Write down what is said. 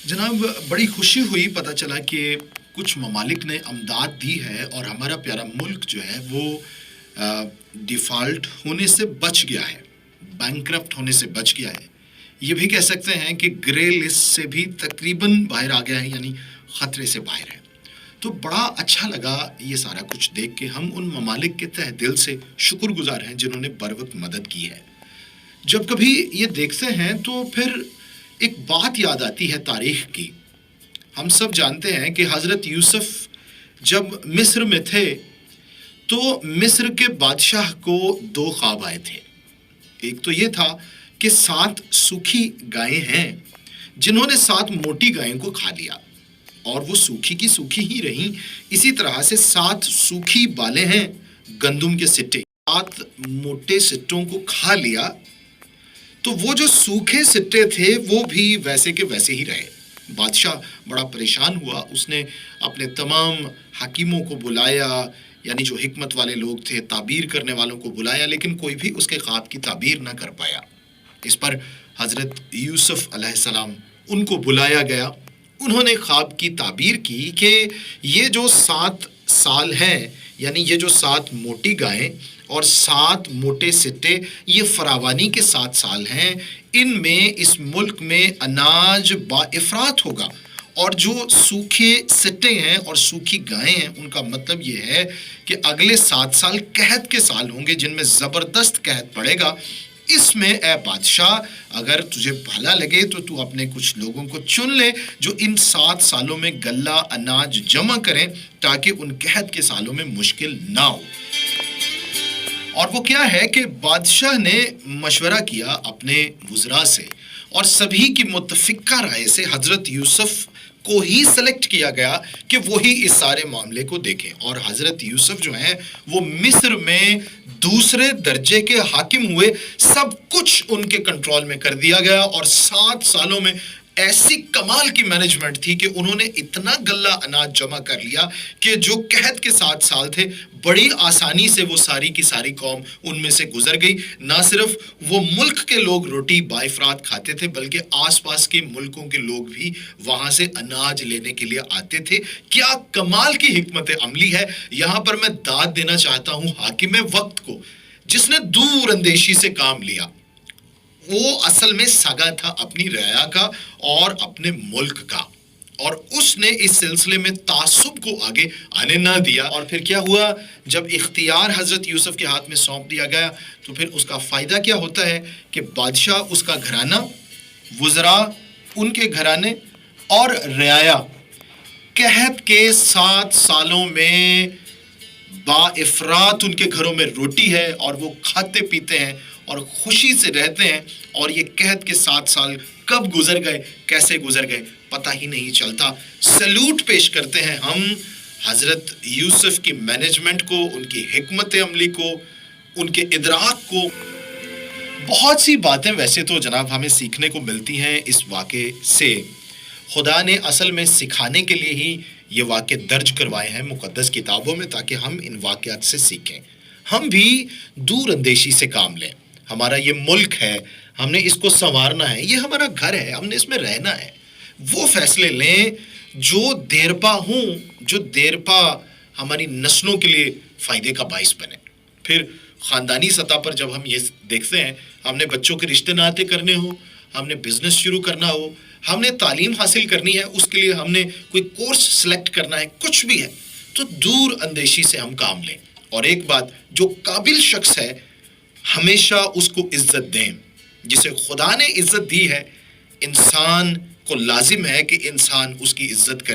जनाब, बड़ी खुशी हुई पता चला कि कुछ ममालिक ने अमदाद दी है और हमारा प्यारा मुल्क जो है वो डिफ़ॉल्ट होने से बच गया है, बैंकरप्ट होने से बच गया है। ये भी कह सकते हैं कि ग्रे लिस्ट से भी तकरीबन बाहर आ गया है, यानी ख़तरे से बाहर है। तो बड़ा अच्छा लगा ये सारा कुछ देख के। हम उन ममालिक के तहे दिल से शुक्रगुजार हैं जिन्होंने बर वक्त मदद की है। जब कभी ये देखते हैं तो फिर एक बात याद आती है तारीख की। हम सब जानते हैं कि हज़रत यूसुफ जब मिस्र में थे तो मिस्र के बादशाह को दो ख्वाब आए थे। एक तो ये था कि 7 सूखी गायें हैं जिन्होंने 7 मोटी गायों को खा लिया और वो सूखी की सूखी ही रहीं। इसी तरह से 7 सूखी बालें हैं गंदुम के सिट्टे, 7 मोटे सिट्टों को खा लिया। तो वो जो सूखे सिट्टे थे वो भी वैसे के वैसे ही रहे। बादशाह बड़ा परेशान हुआ। उसने अपने तमाम हकीमों को बुलाया, यानी जो हिकमत वाले लोग थे, ताबीर करने वालों को बुलाया, लेकिन कोई भी उसके ख्वाब की ताबीर ना कर पाया। इस पर हज़रत यूसुफ अलैहिस्सलाम उनको बुलाया गया। उन्होंने ख्वाब की ताबीर की कि ये जो 7 साल हैं, यानी ये जो 7 मोटी गायें और 7 मोटे सिट्टे, ये फरावानी के 7 साल हैं। इनमें इस मुल्क में अनाज बाइफरात होगा और जो सूखे सिट्टे हैं और सूखी गायें हैं उनका मतलब ये है कि अगले 7 साल कहत के साल होंगे जिनमें ज़बरदस्त कहत पड़ेगा। इसमें ए बादशाह, अगर तुझे भला लगे तो तू अपने कुछ लोगों को चुन ले जो इन 7 सालों में गल्ला अनाज जमा करें ताकि उन कहत के सालों में मुश्किल ना हो। और वो क्या है कि बादशाह ने मशवरा किया अपने वज़रा से और सभी की मुत्तफ़िका राय से हज़रत यूसुफ को ही सेलेक्ट किया गया कि वो ही इस सारे मामले को देखें। और हज़रत यूसुफ जो हैं वो मिस्र में दूसरे दर्जे के हाकिम हुए। सब कुछ उनके कंट्रोल में कर दिया गया और 7 सालों में ऐसी कमाल की मैनेजमेंट थी कि उन्होंने इतना गल्ला अनाज जमा कर लिया कि जो कहत के 7 साल थे बड़ी आसानी से वो सारी की सारी कौम उनमें से गुजर गई। ना सिर्फ वो मुल्क के लोग रोटी बाइफरात खाते थे बल्कि आसपास के मुल्कों के लोग भी वहां से अनाज लेने के लिए आते थे। क्या कमाल की हिकमत अमली है। यहां पर मैं दाद देना चाहता हूं हाकिम वक्त को, जिसने दूर अंदेशी से काम लिया। वो असल में सगा था अपनी रया का और अपने मुल्क का, और उसने इस सिलसिले में तासुब को आगे आने ना दिया। और फिर क्या हुआ, जब इख्तियार हज़रत यूसुफ के हाथ में सौंप दिया गया तो फिर उसका फ़ायदा क्या होता है कि बादशाह, उसका घराना, वज़रा, उनके घराने और रियाया कहत के 7 सालों में बाइफरात उनके घरों में रोटी है और वो खाते पीते हैं और खुशी से रहते हैं। और ये कहत के 7 साल कब गुजर गए, कैसे गुजर गए, पता ही नहीं चलता। सैल्यूट पेश करते हैं हम हज़रत यूसुफ की मैनेजमेंट को, उनकी हिकमत अमली को, उनके इदराक को। बहुत सी बातें वैसे तो जनाब हमें सीखने को मिलती हैं इस वाक़े से। खुदा ने असल में सिखाने के लिए ही ये वाक़े दर्ज करवाए हैं मुक़द्दस किताबों में ताकि हम इन वाक़यात से सीखें, हम भी दूर अंदेशी से काम लें। हमारा ये मुल्क है, हमने इसको संवारना है, ये हमारा घर है, हमने इसमें रहना है। वो फैसले लें जो देरपा हों, जो देरपा हमारी नस्लों के लिए फ़ायदे का बाइस बने। फिर ख़ानदानी सतह पर जब हम ये देखते हैं, हमने बच्चों के रिश्ते नाते करने हो, हमने बिज़नेस शुरू करना हो, हमने तालीम हासिल करनी है, उसके लिए हमने कोई कोर्स सेलेक्ट करना है, कुछ भी है, तो दूर अंदेशी से हम काम लें। और एक बात, जो काबिल शख्स है हमेशा उसको इज्जत दें। जिसे खुदा ने इज्जत दी है, इंसान को लाजिम है कि इंसान उसकी इज्जत करे।